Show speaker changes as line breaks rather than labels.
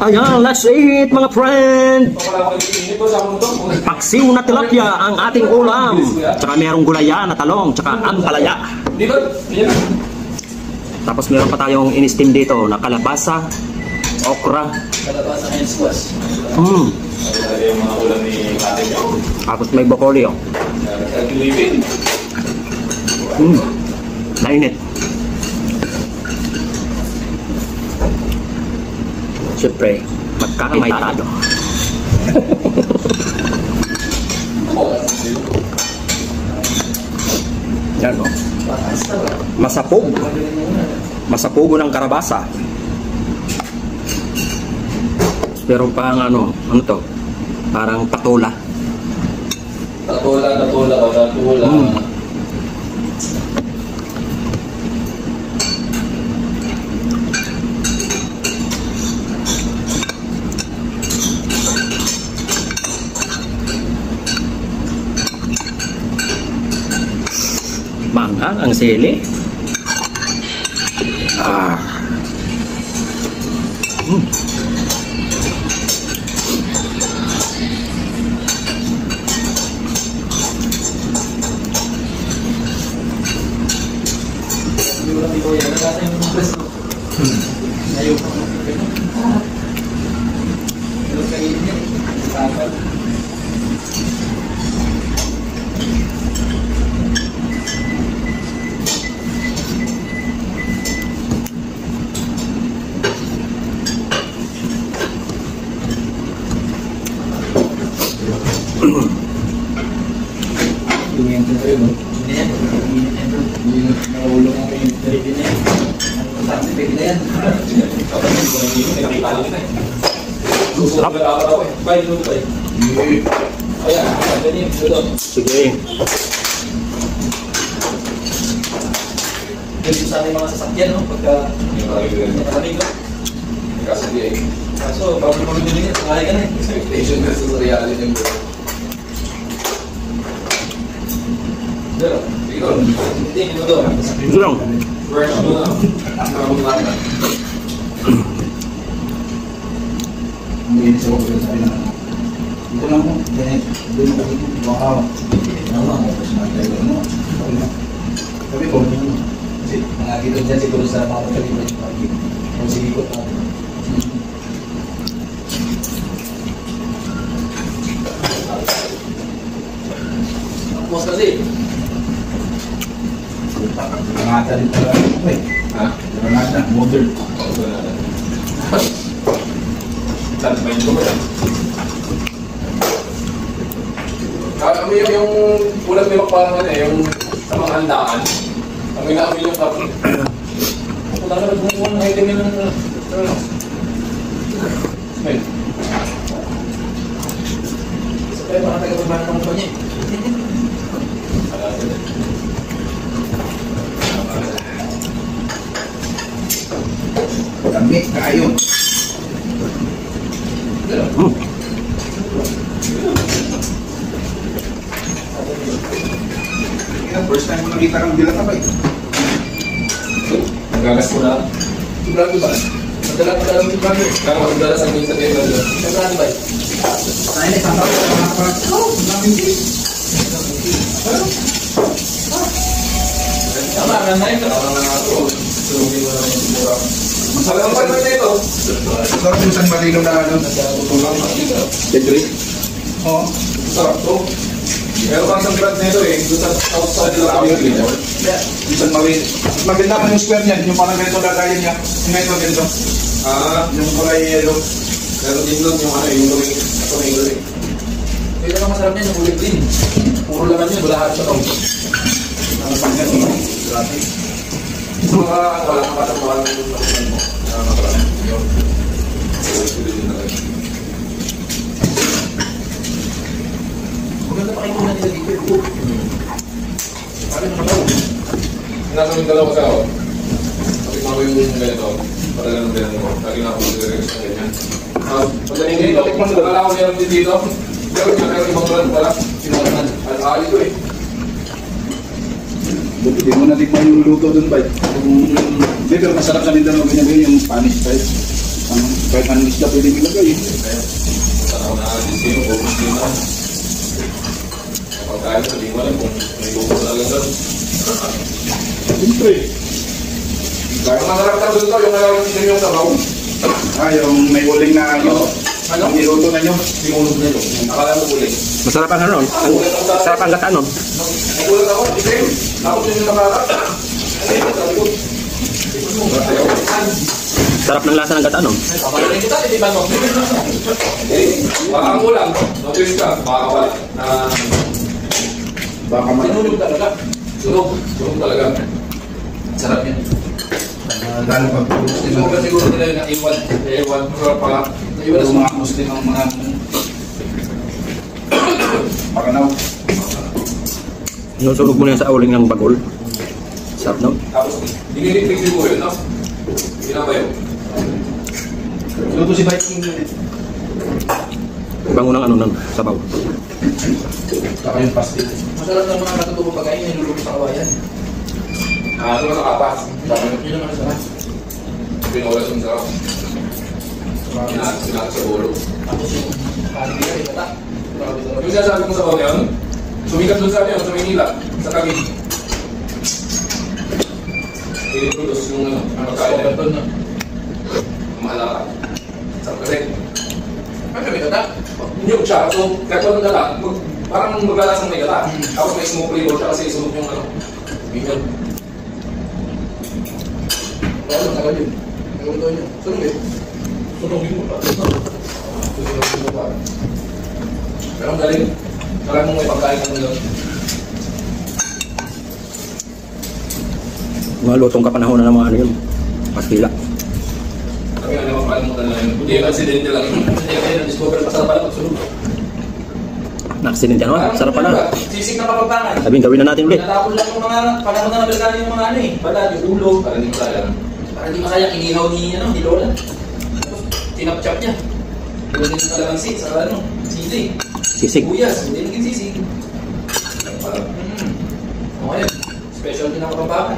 Ayan, let's eat mga friend! Paksiw na tilapia ang ating ulam. Tsaka merong gulaya na talong, tsaka ampalaya. Tapos meron pa tayong in-steam dito na kalabasa, okra.
Kalabasa and squash.
Yung mga ulam ni Kate nyo.
Tapos may broccoli, oh. Nainit. Siyempre, magkakamaytado. Yan, oh. Masapog. Masapogo ng karabasa. Pero pang ano to? Parang patola.
Tatula.
Manghang ang sili. Sige.
Dito sa ating mga sasakyan, no? Pagka nakalamig, no? Kaso, bago mo rin din yan, sangahay ka na eh.
Expectation na sa reality ng buhay.
Pero, hindi, minuto.
Ito lang.
Fresh mo na.
Hindi sa ako sa akin. Ito lang po. Doon ako dito. Baka. Naman ako kasi tayo ano. Sabi ko, kasi nakakita dyan siguro sa mga kalibre yung pagi. Kung sinikot natin.
Tapos kasi.
Nangata rin pala.
Ha?
Nangata. Modern.
Tanpayin ko ba yan? Kami yung ulam nila parang ano yung sa mga handaan. Kami namin yung kapit.
Wala na bumubuo ng item nila ng
smell.
Sa kaya mga taga-pagmana ng mga niya.
Kami, kayo. First time mo nakita kang bilang kabay.
Nagagas ko na.
Sobrang ba? Madalang ko lang yung brother.
Kaya magdala sa akin sa table.
Sobrang ba?
Ay, isang tao sa mga kapag. Maraming din.
Tama, ang nanay ka.
Parang nga ito. Sulungin mo naman yung sigura. Masarap pa naman ito.
Sarap yung isang maligaw na ano.
Libre?
Oo.
Sarap to. Pero pang isang brand nito eh. Doon sa outside lang kami yung cleaner.
Isang mawin. Maganda pa yung square niyan. Yung parang ganito lagayin niya. Yung ganito ganito. Yung kulay yellow.
Pero din doon yung ano yung gawing ito na yung gawing.
Ito lang masarap niya, yung kulay green. Puro laman niya, bulahat sa tao.
Ang pangkat mo. Grabe.
Mga wala kang katapuan ng nakunan mo. Nakakaroon. Yun. Sulit din na kayo.
Maganda pa kayo muna nila dito. Paano naman ako?
Nasa yung dalawa sa ako. Kapit mo yung ganito. Patagal ng ganito. Lagi na ako mag-rex ng ganyan. Pagdating dito, nakala ko meron din dito. Pero ibang brand pala.
Sinalaman.
At ayos ko eh.
Buti di mo natin yung luto dun ba? Hindi, pero masarap sa Mindanao ganyan yung Spanish type. Kahit anong isla pwede nilagay.
Tanaw na sino, focus din na. Kapag kaya sa lingwa lang kung may lupo talaga doon.
Siyempre.
Ang masarap na doon to, yung nalalaman yung sabaw.
Yung may uling na ano. Ang niluto na nyo.
Yung ulog na yun. Akala mo uling.
Masarap ang ano? Masarap ang gata, no?
Nagulat ako, itim. Tapos yun yung nakarat. Sabi ko,
Sarap ng lasa ng gata, no?
kapalarin kita, hindi ba mo? Baka ang ulam, notice ka, baka wala.
Baka man.
Sinulog talaga. Sunog talaga. Sarap yan.
Lalo pag Muslim
Siguro siguro nila yung naiwan. Naiwan, masarap pala. Naiwan
yung
sa
mga Muslim ang mga Makanaw.
Nusulog mo na yan sa uling ng bagol. Sarap, no?
Tapos, dinilipig siguro yun, no? Pinabayo.
Luto si Viking yun eh.
Bango ng ano ng sabaw.
Saka yung pastil.
Masarap ng mga katutubong pagkain, niluluto sa kawayan.
Ano sa kapas?
Yun naman ang sarap.
Pinolas yung sarap. Sinat sa ulo.
Tapos yung kanin nila, ikata. Grabe talaga.
Yung sinasabi kong sabaw na yun, sumikat doon sa amin, sa Manila, sa Taguig. Piniproduce yung ano, ang pagkain na
Overton na.
mahalaka. Sarap kasi.
Ay, may ikata.
Yung siya, so kahit walang gata, parang maglalasang may gata. Tapos may smoke flavor siya kasi sunog yung ano. Ganyan.
Kaya lang, tagal yun. Nagawin yun. Sunog eh.
Sunogin mo pa. Sunogin mo pa. Pero ang galing. Parang mong may pagkain ka doon.
Mga lutong kapanahon na ng mga ano yun. Pastila.
Kami nga naman palimutan na yun. Hindi yung aksidente lang yun.
Hindi kaya na-discover, masarap pala magsunog.
Na-accident yan, no? Sarap pala.
Sisig na kapagpangan.
Sabihin, gawin na natin ulit.
Natapon lang yung mga panahon na nabalgano yung mga ano eh. Bala, yung ulo.
Para hindi mo sayang.
Para di masayang inihaw ni Lola. Tapos, tinap-chop niya. Iwan din yung kalamansi sa ano, sisig.
Sisig.
Buyas, hindi naging sisig.
Parang
Okay. Special din ang kapampangan.